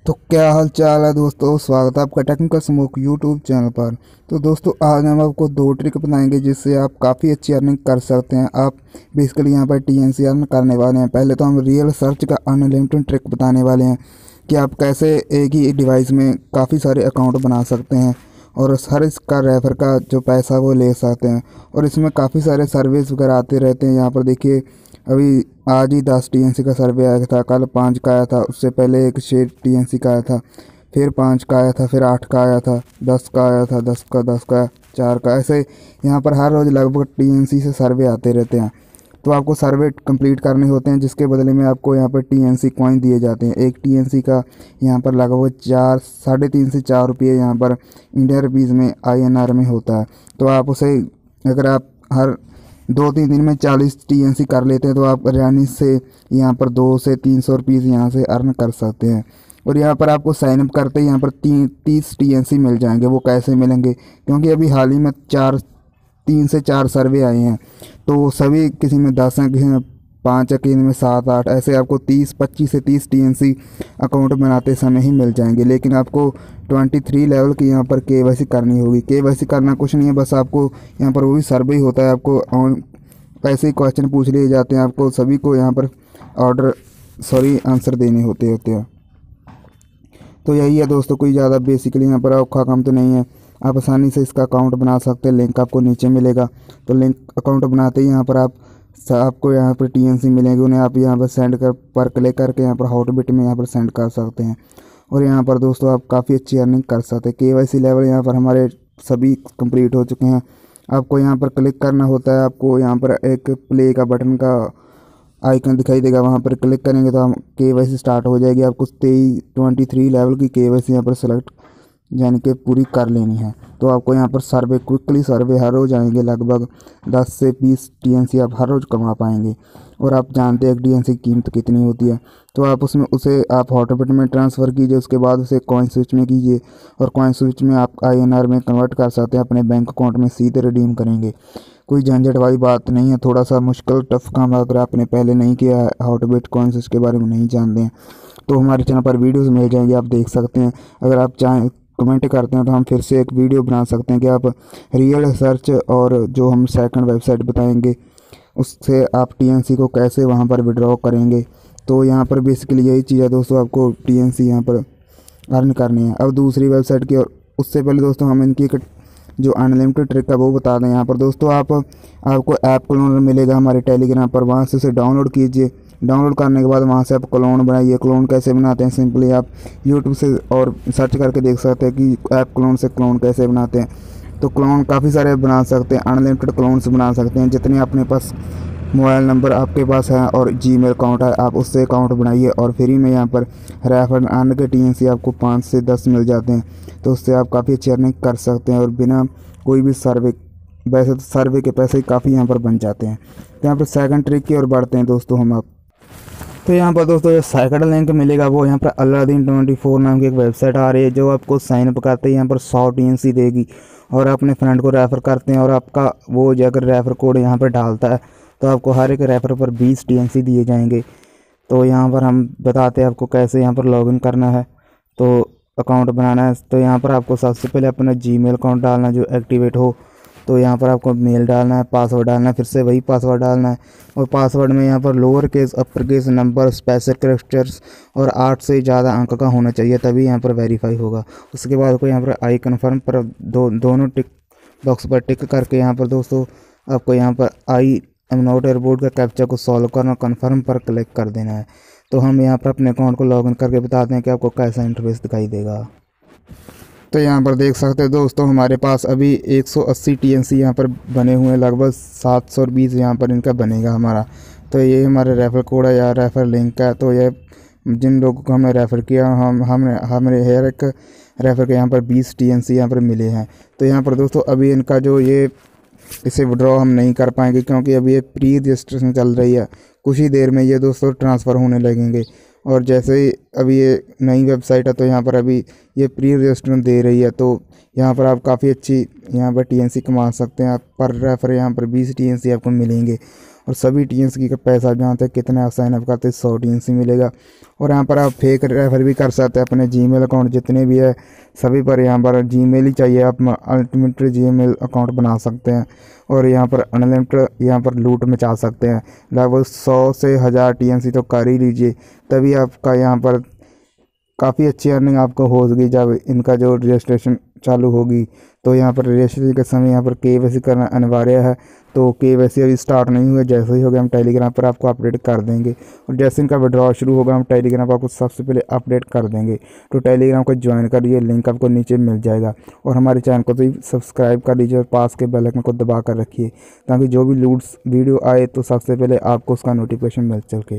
तो क्या हाल चाल है दोस्तों, स्वागत है आपका टेक्निकल स्मोक यूट्यूब चैनल पर। तो दोस्तों आज हम आपको दो ट्रिक बताएंगे जिससे आप काफ़ी अच्छी अर्निंग कर सकते हैं। आप बेसिकली यहाँ पर टीएनसी अर्न करने वाले हैं। पहले तो हम रियल सर्च का अनलिमिटेड ट्रिक बताने वाले हैं कि आप कैसे एक ही डिवाइस में काफ़ी सारे अकाउंट बना सकते हैं और हर इसका रेफर का जो पैसा वो ले सकते हैं। और इसमें काफ़ी सारे सर्विस वगैरह आते रहते हैं। यहाँ पर देखिए अभी आज ही 10 टीएनसी का सर्वे आया था, कल 5 का आया था, उससे पहले एक 6 टीएनसी का आया था, फिर 5 का आया था, फिर 8 का आया था, 10 का आया था, 10 का 4 का। ऐसे यहाँ पर हर रोज़ लगभग टीएनसी से सर्वे आते रहते हैं। तो आपको सर्वे कंप्लीट करने होते हैं जिसके बदले में आपको यहाँ पर टीएनसी कॉइन दिए जाते हैं। एक टीएनसी का यहाँ पर लगभग 3.5 से 4 रुपये यहाँ पर इंडियन रुपीज़ में INR में होता है। तो आप उसे अगर आप हर 2-3 दिन में 40 टीएनसी कर लेते हैं तो आप आसानी से यहाँ पर 200 से 300 रुपीज़ यहाँ से अर्न कर सकते हैं। और यहाँ पर आपको साइन अप करते ही यहाँ पर 30 टीएनसी मिल जाएंगे। वो कैसे मिलेंगे, क्योंकि अभी हाल ही में 3 से 4 सर्वे आए हैं। तो सभी किसी में 10 हैं, किसी में 5 है, किसी में 7-8, ऐसे आपको 25 से 30 टीएनसी अकाउंट बनाते समय ही मिल जाएंगे। लेकिन आपको 23 लेवल की यहाँ पर केवाईसी करनी होगी। केवाईसी करना कुछ नहीं है, बस आपको यहाँ पर वो भी सर्वे ही होता है। आपको ऐसे ही क्वेश्चन पूछ लिए जाते हैं, आपको सभी को यहाँ पर आंसर देने होते हैं। तो यही है दोस्तों, कोई ज़्यादा बेसिकली यहाँ पर औखा काम तो नहीं है। आप आसानी से इसका अकाउंट बना सकते हैं। लिंक आपको नीचे मिलेगा। तो लिंक अकाउंट बनाते ही यहाँ पर आपको यहाँ पर टीएनसी मिलेंगे, उन्हें आप यहाँ पर सेंड पर क्लिक करके यहाँ पर हॉटबिट में यहाँ पर सेंड कर सकते हैं। और यहाँ पर दोस्तों आप काफ़ी अच्छी अर्निंग कर सकते हैं। केवाईसी लेवल यहाँ पर हमारे सभी कंप्लीट हो चुके हैं। आपको यहाँ पर क्लिक करना होता है। आपको यहाँ पर एक प्ले का बटन का आइकन दिखाई देगा, वहाँ पर क्लिक करेंगे तो हम केवाईसी स्टार्ट हो जाएगी। आपको 23 लेवल की केवाईसी यहाँ पर सेलेक्ट यानी कि पूरी कर लेनी है। तो आपको यहाँ पर क्विकली सर्वे हर रोज़ आएंगे। लगभग 10 से 20 टीएनसी आप हर रोज़ कमा पाएंगे। और आप जानते हैं एक टीएनसी की कीमत कितनी होती है। तो आप उसे आप हॉटबिट में ट्रांसफ़र कीजिए, उसके बाद उसे कॉइन स्विच में कीजिए और कॉइन स्विच में आप INR में कन्वर्ट कर सकते हैं। अपने बैंक अकाउंट में सीधे रिडीम करेंगे। कोई झंझट वाली बात नहीं है। थोड़ा सा मुश्किल टफ काम अगर आपने पहले नहीं किया है, हॉटबिट कॉइन स्विच के बारे में नहीं जानते हैं, तो हमारे चैनल पर वीडियोस मिल जाएंगे, आप देख सकते हैं। अगर आप चाहें कमेंट करते हैं तो हम फिर से एक वीडियो बना सकते हैं कि आप रियल सर्च और जो हम सेकंड वेबसाइट बताएंगे उससे आप टीएनसी को कैसे वहां पर विड्रॉ करेंगे। तो यहाँ पर बेसिकली यही चीज़ है दोस्तों, आपको टीएनसी यहाँ पर अर्न करनी है। अब दूसरी वेबसाइट की, और उससे पहले दोस्तों हम इनकी जो अनलिमिटेड ट्रिक है वो बता दें। यहाँ पर दोस्तों आपको ऐप क्लोनर मिलेगा हमारे टेलीग्राम पर, वहाँ से उसे डाउनलोड कीजिए। डाउनलोड करने के बाद वहाँ से आप क्लोन बनाइए। क्लोन कैसे बनाते हैं, सिंपली आप यूट्यूब से और सर्च करके देख सकते हैं कि ऐप क्लोन से क्लोन कैसे बनाते हैं। तो क्लोन काफ़ी सारे बना सकते हैं, अनलिमिटेड क्लोन्स बना सकते हैं। जितने अपने पास मोबाइल नंबर आपके पास है और जीमेल अकाउंट है, आप उससे अकाउंट बनाइए और फ्री में यहाँ पर रेफर अर्न के टीएनसी आपको 5 से 10 मिल जाते हैं। तो उससे आप काफ़ी अच्छी अर्निंग कर सकते हैं और बिना कोई भी सर्वे, वैसे तो सर्वे के पैसे काफ़ी यहाँ पर बन जाते हैं। तो यहाँ पर सेकंड ट्रिक की ओर बढ़ते हैं दोस्तों हम। तो यहाँ पर दोस्तों जो सेकंड लिंक मिलेगा वो यहाँ पर अलादीन 24 नाम की एक वेबसाइट आ रही है, जो आपको साइन अप करते हैं यहाँ पर 100 टीएनसी देगी। और अपने फ्रेंड को रेफ़र करते हैं और आपका वो अगर रेफ़र कोड यहाँ पर डालता है तो आपको हर एक रेफ़र पर 20 टीएनसी दिए जाएंगे। तो यहाँ पर हम बताते हैं आपको कैसे यहाँ पर लॉगिन करना है, तो अकाउंट बनाना है। तो यहाँ पर आपको सबसे पहले अपना जीमेल अकाउंट डालना है जो एक्टिवेट हो। तो यहाँ पर आपको मेल डालना है, पासवर्ड डालना है, फिर से वही पासवर्ड डालना है। और पासवर्ड में यहाँ पर lower case, upper case, number, special characters और 8 से ज़्यादा अंक का होना चाहिए, तभी यहाँ पर वेरीफाई होगा। उसके बाद आपको यहाँ पर आई कन्फर्म पर दोनों टिक बॉक्स पर टिक करके यहाँ पर दोस्तों आपको यहाँ पर I am not a robot का कैप्चा को सॉल्व करना, कन्फर्म पर क्लिक कर देना है। तो हम यहाँ पर अपने अकाउंट को लॉगिन करके बताते हैं कि आपको कैसा इंटरफेस दिखाई देगा। तो यहाँ पर देख सकते हैं दोस्तों हमारे पास अभी 180 टीएनसी यहाँ पर बने हुए हैं। लगभग 720 यहाँ पर इनका बनेगा हमारा। तो ये हमारे रेफ़र कोड है या रेफ़र लिंक है। तो ये जिन लोगों को हमने रेफ़र किया, हमने हेयर एक रेफ़र के यहाँ पर 20 टीएनसी यहाँ पर मिले हैं। तो यहाँ पर दोस्तों अभी इनका जो इसे विड्रॉ हम नहीं कर पाएंगे क्योंकि अभी ये प्री रजिस्ट्रेशन चल रही है। कुछ ही देर में ये दोस्तों ट्रांसफ़र होने लगेंगे। और जैसे ही अभी ये नई वेबसाइट है तो यहाँ पर अभी ये प्री रजिस्ट्रेशन दे रही है। तो यहाँ पर आप काफ़ी अच्छी यहाँ पर टीएनसी कमा सकते हैं। आप पर रेफर यहाँ पर 20 टीएनसी आपको मिलेंगे। और सभी टीएनसी का पैसा जानते हैं कितने आप साइनअप करते हैं 100 टीएनसी मिलेगा। और यहाँ पर आप फेक रेफर भी कर सकते हैं अपने जीमेल अकाउंट जितने भी है सभी पर। यहाँ पर जीमेल ही चाहिए, आप अल्टीमेट जीमेल अकाउंट बना सकते हैं और यहाँ पर अनलिमिटेड यहाँ पर लूट मचा सकते हैं। लगभग 100 से 1000 टीएनसी तो कर ही लीजिए, तभी आपका यहाँ पर काफ़ी अच्छी अर्निंग आपको होगी। जब इनका जो रजिस्ट्रेशन चालू होगी तो यहाँ पर रजिस्ट्रेशन के समय यहाँ पर केवाईसी करना अनिवार्य है। तो केवाईसी अभी स्टार्ट नहीं हुआ, जैसे ही होगा हम टेलीग्राम पर आपको अपडेट कर देंगे। और जैसे इनका विड्रॉ शुरू होगा हम टेलीग्राम पर आपको सबसे पहले अपडेट कर देंगे। तो टेलीग्राम को ज्वाइन करिए, लिंक आपको नीचे मिल जाएगा। और हमारे चैनल को तो सब्सक्राइब कर लीजिए और पास के बेल आइकन को दबा कर रखिए ताकि जो भी लूट्स वीडियो आए तो सबसे पहले आपको उसका नोटिफिकेशन मिल सके।